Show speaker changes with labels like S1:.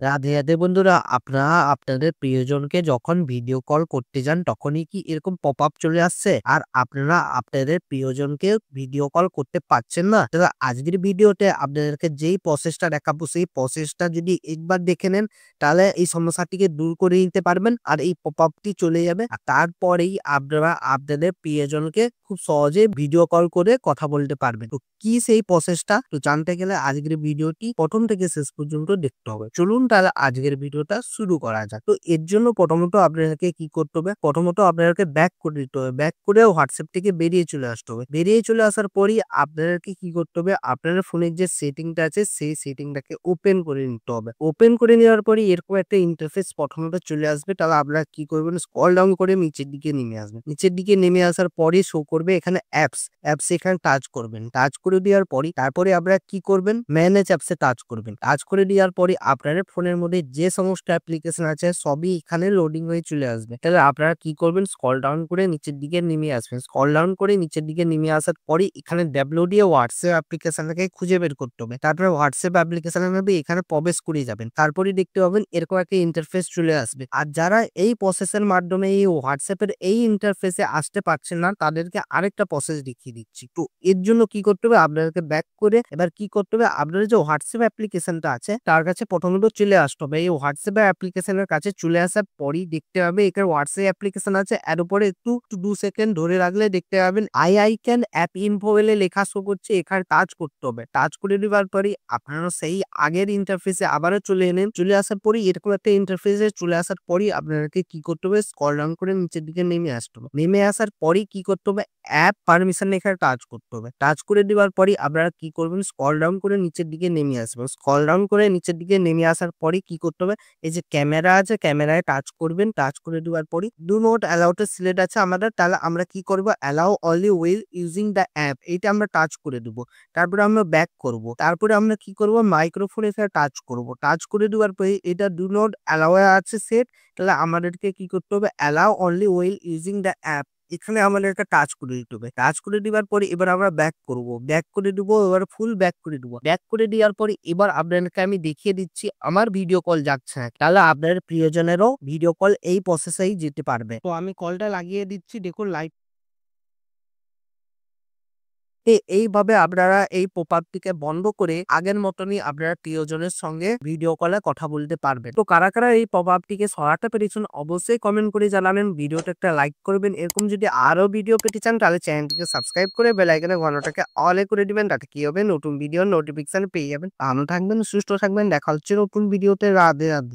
S1: রাধে, রাধে বন্ধুরা। আপনারা আপনাদের প্রিয়জনকে যখন ভিডিও কল করতে যান তখনই কি এরকম পপআপ চলে আসছে? আর আপনারা আপনাদের প্রিয়জনকে ভিডিও কল করতে পারছেন না? তাহলে আজকের ভিডিওতে আপনাদেরকে যেই প্রসেসটা দেখাবো সেই প্রসেসটা যদি একবার দেখে নেন তাহলে এই সমস্যাটিকে দূর করে নিতে পারবেন। আর এই পপআপটি চলে যাবে। আর তারপরেই আপনারা আপনাদের প্রিয়জনকে খুব সহজেই ভিডিও কল করে কথা বলতে পারবেন। তো কি সেই প্রসেসটা? তো জানতে গেলে আজকের ভিডিওটি প্রথম থেকে শেষ পর্যন্ত দেখতে হবে। চলুন তাহলে আজকের ভিডিওটা শুরু করা যাক। তো এর জন্য প্রথমত আপনাদেরকে কি করতে হবে? প্রথমত আপনাদেরকে ব্যাক করে দিতে হবে। ব্যাক করে WhatsApp থেকে বেরিয়ে চলে আসতে হবে। বেরিয়ে চলে আসার পরই আপনাদেরকে কি করতে হবে? আপনার ফোনের যে সেটিংটা আছে সেই সেটিংটাকে ওপেন করে নিতে হবে। ওপেন করে নেওয়ার পরে এরকম একটা ইন্টারফেস প্রথমত চলে আসবে। তাহলে আপনারা কি করবেন? স্ক্রল ডাউন করে নিচের দিকে নেমে আসবেন। নিচের দিকে নেমে আসার পরে শো করবে এখানে অ্যাপস। অ্যাপস এখানে টাচ করবেন। টাচ করে দেওয়ার পরই তারপরে আপনারা কি করবেন? ম্যানেজ অ্যাপস এ টাচ করবেন। টাচ করে দেওয়ার পরে আপনার ফোনের মধ্যে যে সমস্ত অ্যাপ্লিকেশন আছে সবই এখানে লোডিং হয়ে চলে আসবে। তাহলে আপনারা কি করবেন? স্ক্রল ডাউন করে নিচের দিকে নেমে আসবেন। স্ক্রল ডাউন করে নিচের দিকে নেমে আসার পরে এখানে ডাউনলোডিয়ে WhatsApp অ্যাপ্লিকেশনটাকে খুঁজে বের করতে হবে। তারপরে WhatsApp অ্যাপ্লিকেশনের মধ্যে এখানে প্রবেশ করে যাবেন। তারপরেই দেখতে পাবেন এরকম একটা ইন্টারফেস চলে আসবে। আর যারা এই প্রসেসের মাধ্যমে এই WhatsApp এর এই ইন্টারফেসে আসতে পারছেন না তাদেরকে আরেকটা প্রসেস দেখিয়ে দিচ্ছি। তো এর জন্য কি করতে হবে? আপনাদেরকে ব্যাক করে এবার কি করতে হবে? আপনাদের যে WhatsApp অ্যাপ্লিকেশনটা আছে তার কাছে প্রথমত চলে আসতে হবে। এই WhatsApp অ্যাপ্লিকেশনের কাছে চলে আসার পরেই দেখতে হবে এখানে WhatsApp অ্যাপ্লিকেশন আছে। এর উপরে একটু 2 সেকেন্ড ধরে রাখলে দেখতে পাবেন আই ক্যান অ্যাপ ইনফো বলে লেখা শো করছে। এখানে টাচ করতে হবে। টাচ করে দেওয়ার পরেই আপনারা সেই আগের ইন্টারফেসে আবারও চলে এলেন। চলে আসার পরেই এরকম একটা ইন্টারফেসে চলে আসার পরেই আপনাদেরকে কি করতে হবে? স্ক্রল ডাউন করে নিচের দিকে নেমে আসতে হবে। নেমে আসার পরেই কি করতে হবে? অ্যাপ পারমিশন এখানে টাচ করতে হবে। টাচ করে দেওয়ার পরেই আপনারা কি করবেন? স্ক্রল ডাউন করে নিচের দিকে নেমে আসবেন। স্ক্রল ডাউন করে নিচের দিকে নেমে আসার পরেই কি করতে হবে? এই যে ক্যামেরা আছে ক্যামেরায় টাচ করবেন। টাচ করে দেওয়ার পরেই do not allow to select আছে আমাদের। তাহলে আমরা কি করব? Allow only wheel using the app এইটা আমরা টাচ করে দেব। তারপরে আমরা ব্যাক করব। তারপরে আমরা কি করব? মাইক্রোফোন এখানে টাচ করব। টাচ করে দেওয়ার পরে এটা ডু নট অ্যালাউ এ আছে সেট। তাহলে আমাদেরকে কি করতে হবে? Allow only wheel using the app এখানে আমাদেরকে টাচ করে দিতে হবে। টাচ করে দেওয়ার পরে এবার আমরা ব্যাক করব। ব্যাক করে দিব এবার ফুল ব্যাক করে দিব। ব্যাক করে দেওয়ার পরে এবার আপনাদেরকে আমি দেখিয়ে দিচ্ছি আমার ভিডিও কল যাচ্ছে না। তাহলে আপনার প্রিয়জনেরও ভিডিও কল এই প্রসেসেই যেতে পারবে। তো আমি কলটা লাগিয়ে দিচ্ছি দেখুন লাইভ এইভাবে আপনারা এই পপআপটিকে বন্ধ করে আগের মতনই আপনারা প্রিয়জনের সঙ্গে ভিডিও কলে কথা বলতে পারবেন। তো কারা, কারা এই পপআপটিকে সরাতে পেরেছেন অবশ্যই কমেন্ট করে জানাবেন। ভিডিওতে একটা লাইক করবেন। এরকম যদি আরো ভিডিও পেতে চান তাহলে চ্যানেলটিকে সাবস্ক্রাইব করে বেল আইকনের ঘন্টাটাকে অল এ করে দিবেন। তাতে কি হবে? নতুন ভিডিওর নোটিফিকেশন পেয়ে যাবেন। ভালো থাকবেন, সুস্থ থাকবেন। দেখা হচ্ছে নতুন ভিডিওতে। রাধে, রাধে।